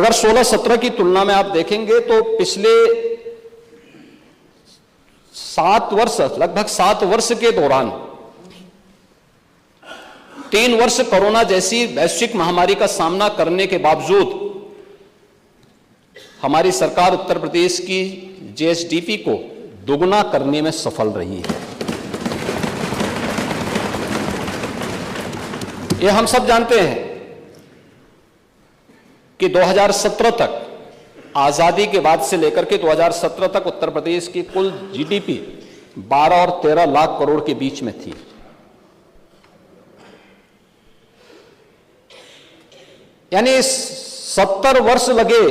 अगर 16-17 की तुलना में आप देखेंगे तो पिछले 7 वर्ष, लगभग 7 वर्ष के दौरान 3 वर्ष कोरोना जैसी वैश्विक महामारी का सामना करने के बावजूद हमारी सरकार उत्तर प्रदेश की जीएसडीपी को दोगुना करने में सफल रही है। ये हम सब जानते हैं कि 2017 तक, आजादी के बाद से लेकर के 2017 तक उत्तर प्रदेश की कुल जीडीपी 12 और 13 लाख करोड़ के बीच में थी। यानी 70 वर्ष लगे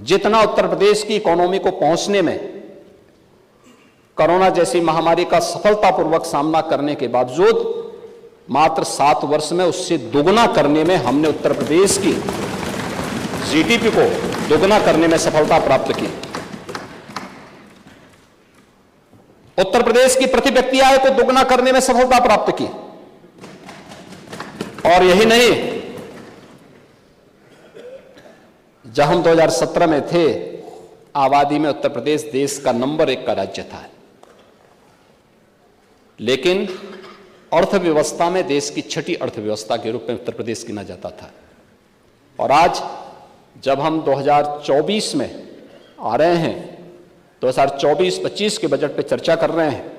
जितना उत्तर प्रदेश की इकोनॉमी को पहुंचने में कोरोना जैसी महामारी का सफलतापूर्वक सामना करने के बावजूद मात्र 7 वर्ष में उससे दोगुना करने में हमने उत्तर प्रदेश की जीडीपी को दोगुना करने में सफलता प्राप्त की। उत्तर प्रदेश की प्रति व्यक्ति आय को दोगुना करने में सफलता प्राप्त की। और यही नहीं, जब हम 2017 में थे, आबादी में उत्तर प्रदेश देश का नंबर 1 का राज्य था, लेकिन अर्थव्यवस्था में देश की 6ठी अर्थव्यवस्था के रूप में उत्तर प्रदेश गिना जाता था। और आज जब हम 2024 में आ रहे हैं, 2024-25 के बजट पे चर्चा कर रहे हैं,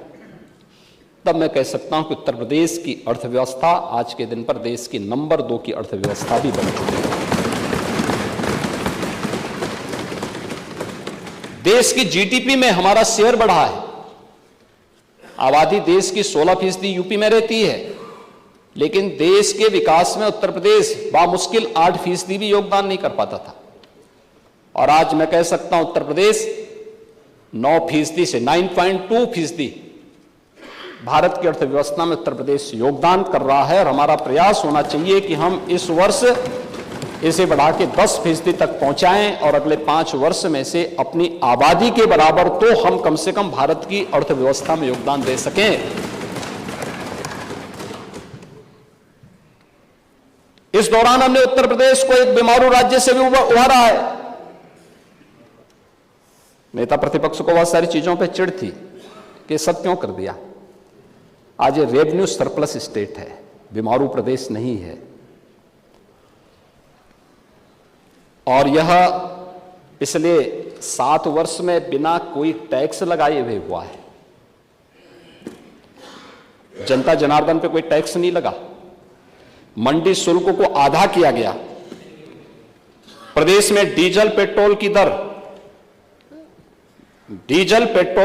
तब मैं कह सकता हूं कि उत्तर प्रदेश की अर्थव्यवस्था आज के दिन पर देश की नंबर 2 की अर्थव्यवस्था भी बन चुकी है। देश की जीडीपी में हमारा शेयर बढ़ा है। आबादी देश की 16% यूपी में रहती है, लेकिन देश के विकास में उत्तर प्रदेश बामुश्किल 8% भी योगदान नहीं कर पाता था। और आज मैं कह सकता हूं उत्तर प्रदेश 9% से 9.2% भारत की अर्थव्यवस्था में उत्तर प्रदेश योगदान कर रहा है। और हमारा प्रयास होना चाहिए कि हम इस वर्ष इसे बढ़ा के 10% तक पहुंचाएं और अगले 5 वर्ष में से अपनी आबादी के बराबर तो हम कम से कम भारत की अर्थव्यवस्था में योगदान दे सकें। इस दौरान हमने उत्तर प्रदेश को एक बीमारू राज्य से भी उभारा है। नेता प्रतिपक्ष को बहुत सारी चीजों पे चिढ़ थी कि सब क्यों कर दिया। आज ये रेवेन्यू सरप्लस स्टेट है, बीमारू प्रदेश नहीं है। और यह पिछले 7 वर्ष में बिना कोई टैक्स लगाए हुए हुआ है। जनता जनार्दन पे कोई टैक्स नहीं लगा। मंडी शुल्क को आधा किया गया। प्रदेश में डीजल पेट्रोल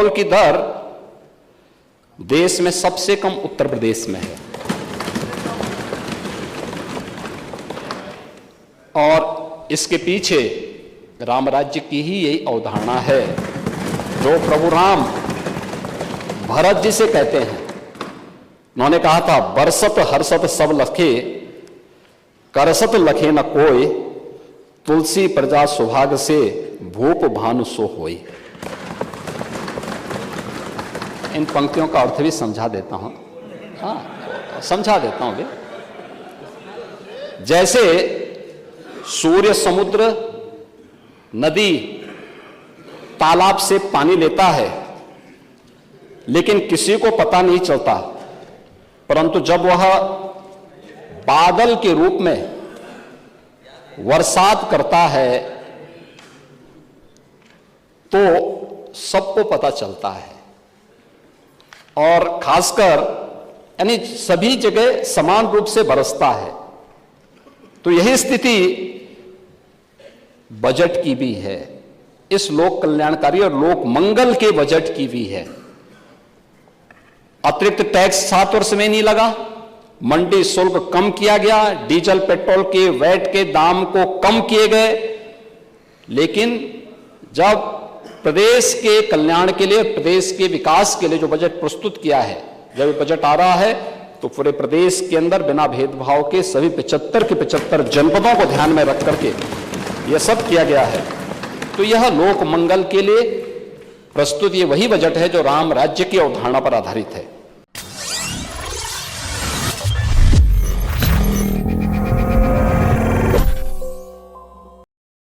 की दर देश में सबसे कम उत्तर प्रदेश में है। और इसके पीछे राम राज्य की ही यही अवधारणा है जो प्रभु राम भरत जी से कहते हैं। उन्होंने कहा था, बरसत हर्षत सब लखे, करसत लखे न कोई, तुलसी प्रजा सुभाग से भूप भानु सो होई। इन पंक्तियों का अर्थ भी समझा देता हूं। समझा देता हूं। जैसे सूर्य, समुद्र, नदी, तालाब से पानी लेता है, लेकिन किसी को पता नहीं चलता, परंतु जब वह बादल के रूप में बरसात करता है तो सबको पता चलता है। और खासकर यानी सभी जगह समान रूप से बरसता है। तो यही स्थिति बजट की भी है, इस लोक कल्याणकारी और लोक मंगल के बजट की भी है। अतिरिक्त टैक्स 7 वर्ष में नहीं लगा, मंडी शुल्क कम किया गया, डीजल पेट्रोल के वैट के दाम को कम किए गए। लेकिन जब प्रदेश के कल्याण के लिए, प्रदेश के विकास के लिए जो बजट प्रस्तुत किया है, जब बजट आ रहा है तो पूरे प्रदेश के अंदर बिना भेदभाव के सभी 75 के 75 जनपदों को ध्यान में रख करके यह सब किया गया है। तो यह लोक मंगल के लिए प्रस्तुत ये वही बजट है जो राम राज्य की अवधारणा पर आधारित है।